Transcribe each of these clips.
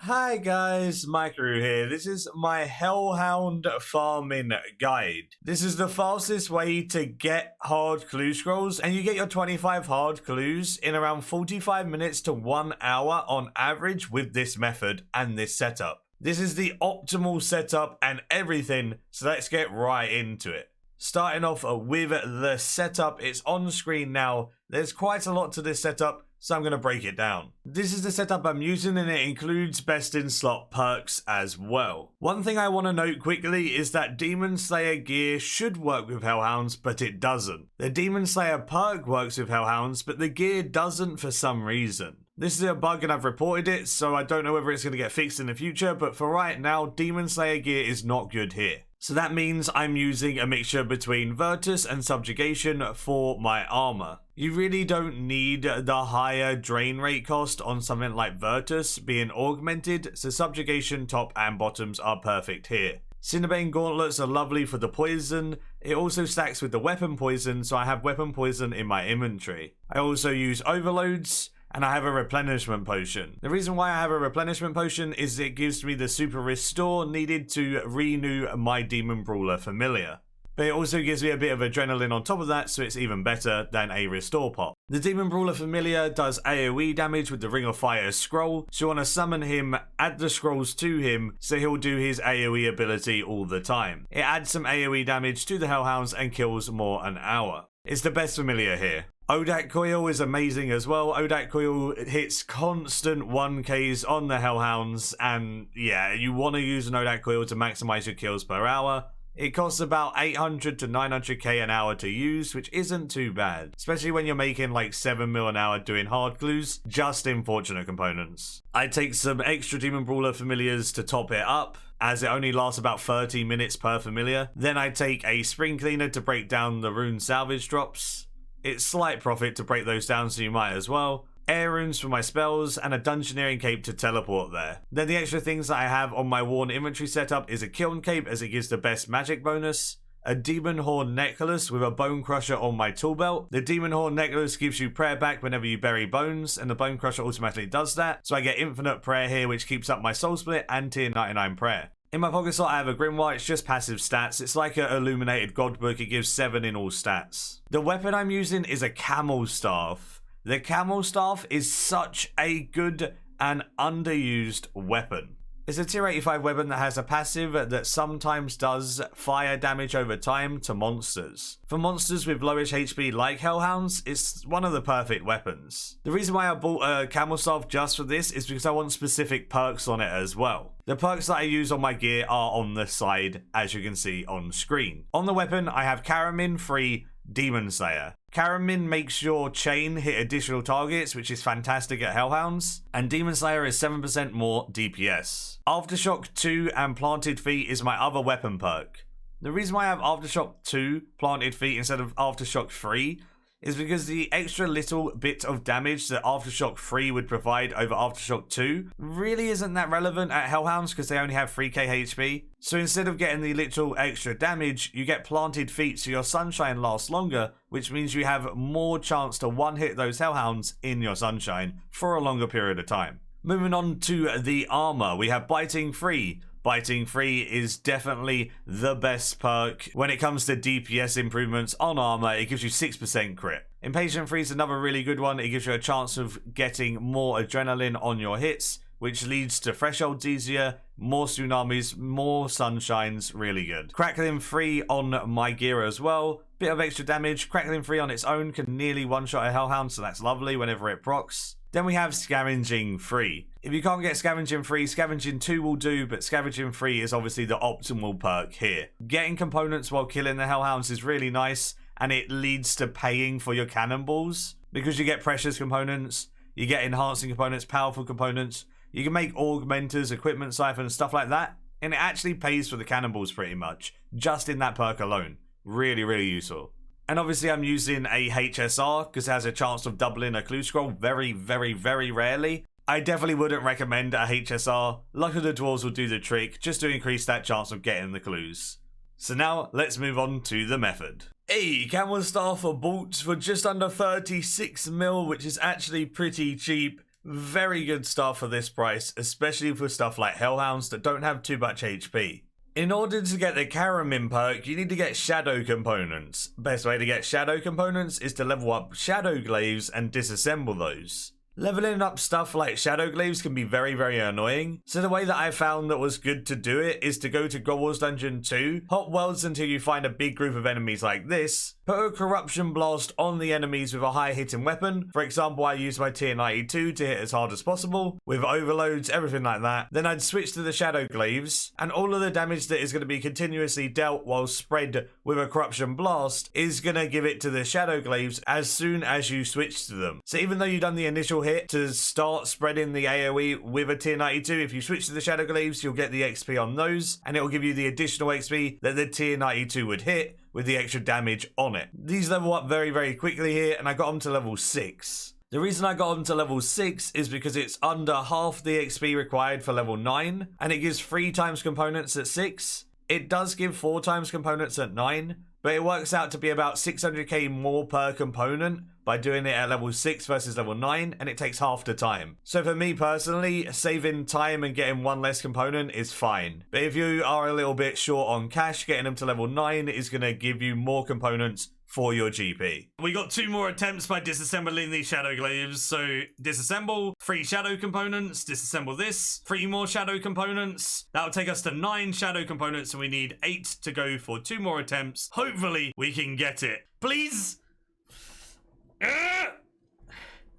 Hi guys, Micro here. This is my Hellhound farming guide. This is the fastest way to get hard clue scrolls, and you get your 25 hard clues in around 45 minutes to 1 hour on average with this method and this setup. This is the optimal setup and everything, so let's get right into it. Starting off with the setup, it's on screen now. There's quite a lot to this setup, so I'm going to break it down. This is the setup I'm using, and it includes best in slot perks as well. One thing I want to note quickly is that Demon Slayer gear should work with Hellhounds, but it doesn't. The Demon Slayer perk works with Hellhounds, but the gear doesn't for some reason. This is a bug and I've reported it, so I don't know whether it's going to get fixed in the future, but for right now, Demon Slayer gear is not good here. So that means I'm using a mixture between Virtus and Subjugation for my armor. You really don't need the higher drain rate cost on something like Virtus being augmented, so Subjugation top and bottoms are perfect here. Cinnabane gauntlets are lovely for the poison. It also stacks with the weapon poison, so I have weapon poison in my inventory. I also use overloads, and I have a replenishment potion. The reason why I have a replenishment potion is it gives me the super restore needed to renew my Demon Brawler familiar. But it also gives me a bit of adrenaline on top of that, so it's even better than a restore pot. The Demon Brawler familiar does AoE damage with the Ring of Fire scroll, so you want to summon him, add the scrolls to him, so he'll do his AoE ability all the time. It adds some AoE damage to the Hellhounds and kills more an hour. It's the best familiar here. Odak Coil is amazing as well. Odak Coil hits constant 1Ks on the Hellhounds, and yeah, you want to use an Odak Coil to maximize your kills per hour. It costs about 800 to 900k an hour to use, which isn't too bad, especially when you're making like 7 mil an hour doing hard clues, just in fortunate components. I take some extra Demon Brawler familiars to top it up, as it only lasts about 30 minutes per familiar. Then I take a Spring Cleaner to break down the rune salvage drops. It's slight profit to break those down, so you might as well. Air runes for my spells, and a Dungeoneering cape to teleport there. Then the extra things that I have on my worn inventory setup is a Kiln cape, as it gives the best magic bonus, a Demon Horn necklace with a Bone Crusher on my tool belt. The Demon Horn necklace gives you prayer back whenever you bury bones, and the Bone Crusher automatically does that, so I get infinite prayer here, which keeps up my soul split and tier 99 prayer. In my pocket slot, I have a Grimoire. It's just passive stats. It's like an illuminated god book. It gives 7 in all stats. The weapon I'm using is a Camel Staff. The Camel Staff is such a good and underused weapon. It's a tier 85 weapon that has a passive that sometimes does fire damage over time to monsters. For monsters with lowish HP like Hellhounds, it's one of the perfect weapons. The reason why I bought a Camel Staff just for this is because I want specific perks on it as well. The perks that I use on my gear are on the side, as you can see on screen. On the weapon, I have Karamin free Demon Slayer. Karamin makes your chain hit additional targets, which is fantastic at Hellhounds, and Demon Slayer is 7% more DPS. Aftershock 2 and Planted Feet is my other weapon perk. The reason why I have Aftershock 2 Planted Feet instead of Aftershock 3 is because the extra little bit of damage that Aftershock 3 would provide over Aftershock 2 really isn't that relevant at Hellhounds because they only have 3k HP. So instead of getting the literal extra damage, you get Planted Feet so your Sunshine lasts longer, which means you have more chance to one-hit those Hellhounds in your Sunshine for a longer period of time. Moving on to the armor, we have Biting Free. Biting Free is definitely the best perk. When it comes to DPS improvements on armor, it gives you 6% crit. Impatient Free is another really good one. It gives you a chance of getting more adrenaline on your hits, which leads to thresholds easier, more tsunamis, more sunshines, really good. Crackling Free on my gear as well. Bit of extra damage. Crackling Free on its own can nearly one-shot a Hellhound, so that's lovely whenever it procs. Then we have Scavenging Free. If you can't get Scavenging Free, Scavenging 2 will do, but Scavenging Free is obviously the optimal perk here. Getting components while killing the Hellhounds is really nice, and it leads to paying for your cannonballs, because you get precious components, you get enhancing components, powerful components, you can make augmenters, equipment siphons, stuff like that, and it actually pays for the cannonballs pretty much, just in that perk alone. Really, really useful. And obviously I'm using a HSR because it has a chance of doubling a clue scroll very, very, very rarely. I definitely wouldn't recommend a HSR. Luck of the Dwarves will do the trick just to increase that chance of getting the clues. So now let's move on to the method. Hey, Camel Staff are bought for just under 36 mil, which is actually pretty cheap. Very good stuff for this price, especially for stuff like Hellhounds that don't have too much HP. In order to get the Karamin perk, you need to get Shadow Components. Best way to get Shadow Components is to level up Shadow Glaives and disassemble those. Leveling up stuff like Shadow Glaives can be very, very annoying, so the way that I found that was good to do it is to go to God Wars Dungeon 2, hot worlds until you find a big group of enemies like this, put a Corruption Blast on the enemies with a high hitting weapon. For example, I use my tier 92 to hit as hard as possible, with overloads, everything like that. Then I'd switch to the Shadow Glaives, and all of the damage that is going to be continuously dealt while spread with a Corruption Blast is going to give it to the Shadow Glaives as soon as you switch to them. So even though you've done the initial hit to start spreading the AoE with a tier 92, if you switch to the Shadow Glaives, you'll get the XP on those, and it will give you the additional XP that the tier 92 would hit with the extra damage on it. These level up very, very quickly here, and I got them to level 6. The reason I got them to level 6 is because it's under half the XP required for level 9, and it gives 3 times components at 6. It does give 4 times components at 9, but it works out to be about 600k more per component by doing it at level 6 versus level 9, and it takes half the time. So for me personally, saving time and getting 1 less component is fine. But if you are a little bit short on cash, getting them to level 9 is going to give you more components for your GP. We got 2 more attempts by disassembling these Shadow Glaives. So disassemble, 3 Shadow Components, disassemble this, 3 more Shadow Components. That'll take us to 9 Shadow Components, and we need 8 to go for 2 more attempts. Hopefully we can get it. Please?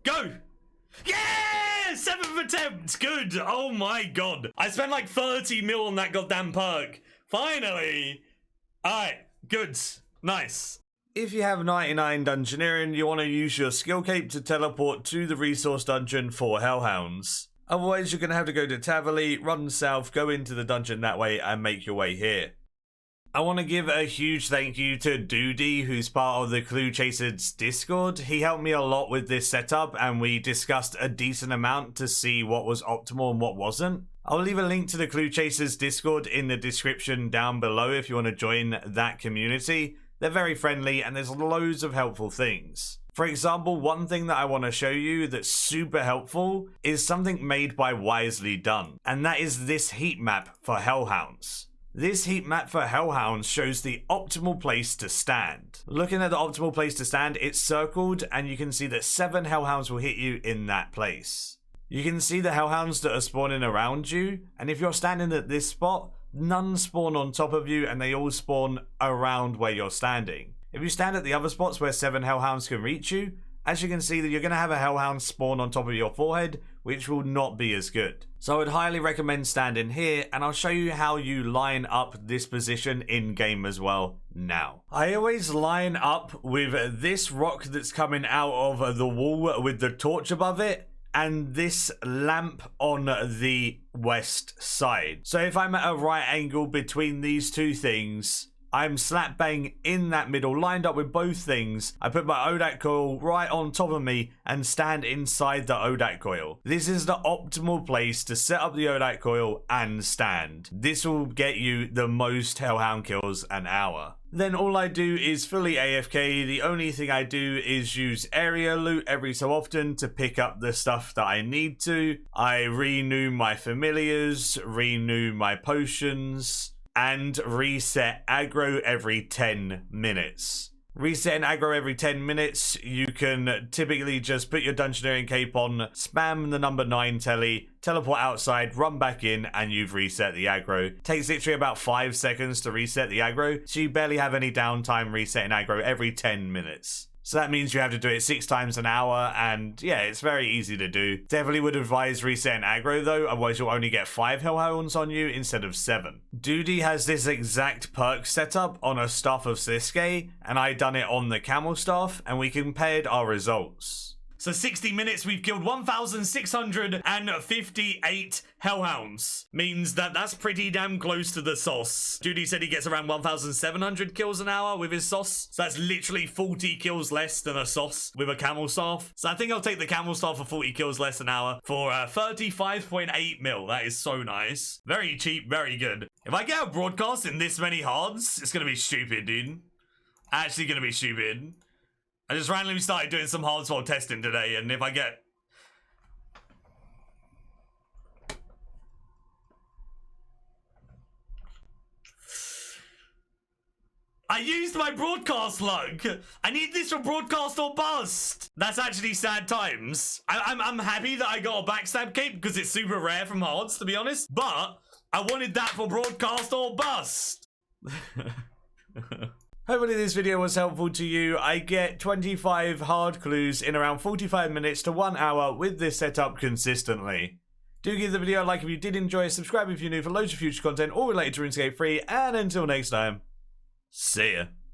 Go! Yeah! 7th attempt! Good! Oh my god. I spent like 30 mil on that goddamn perk. Finally! Alright, good. Nice. If you have 99 Dungeoneering, you want to use your skill cape to teleport to the resource dungeon for Hellhounds. Otherwise, you're going to have to go to Taverley, run south, go into the dungeon that way, and make your way here. I want to give a huge thank you to Doody, who's part of the Clue Chasers Discord. He helped me a lot with this setup, and we discussed a decent amount to see what was optimal and what wasn't. I'll leave a link to the Clue Chasers Discord in the description down below if you want to join that community. They're very friendly, and there's loads of helpful things. For example, one thing that I want to show you that's super helpful is something made by Wisely Done, and that is this heat map for Hellhounds. This heat map for Hellhounds shows the optimal place to stand. Looking at the optimal place to stand, it's circled, and you can see that 7 Hellhounds will hit you in that place. You can see the Hellhounds that are spawning around you, and if you're standing at this spot, none spawn on top of you, and they all spawn around where you're standing. If you stand at the other spots where 7 Hellhounds can reach you, as you can see that you're going to have a Hellhound spawn on top of your forehead, which will not be as good. So I would highly recommend standing here, and I'll show you how you line up this position in game as well now. I always line up with this rock that's coming out of the wall with the torch above it, and this lamp on the west side. So if I'm at a right angle between these two things, I'm slap bang in that middle, lined up with both things. I put my ODAC coil right on top of me and stand inside the ODAC coil. This is the optimal place to set up the ODAC coil and stand. This will get you the most Hellhound kills an hour. Then all I do is fully AFK. The only thing I do is use area loot every so often to pick up the stuff that I need to. I renew my familiars, renew my potions, and reset aggro every 10 minutes. Resetting aggro every 10 minutes, you can typically just put your Dungeoneering cape on, spam the number 9 telly, teleport outside, run back in, and you've reset the aggro. Takes literally about 5 seconds to reset the aggro, so you barely have any downtime resetting aggro every 10 minutes. So that means you have to do it 6 times an hour, and yeah, it's very easy to do. Definitely would advise resetting aggro though, otherwise you'll only get 5 Hellhounds on you instead of 7. Doody has this exact perk setup on a Staff of Siske, and I done it on the Camel Staff, and we compared our results. So 60 minutes, we've killed 1,658 Hellhounds. Means that that's pretty damn close to the sauce. Doody said he gets around 1,700 kills an hour with his sauce. So that's literally 40 kills less than a sauce with a Camel Staff. So I think I'll take the Camel Staff for 40 kills less an hour for 35.8 mil. That is so nice. Very cheap, very good. If I get a broadcast in this many hards, it's going to be stupid, dude. Actually going to be stupid. I just randomly started doing some hards while testing today, and if I get I used my broadcast luck. I need this for broadcast or bust. That's actually sad times. I'm happy that I got a backstab cape because it's super rare from hards, to be honest. But I wanted that for broadcast or bust. Hopefully this video was helpful to you. I get 25 hard clues in around 45 minutes to 1 hour with this setup consistently. Do give the video a like if you did enjoy, subscribe if you're new for loads of future content all related to RuneScape 3, and until next time, see ya.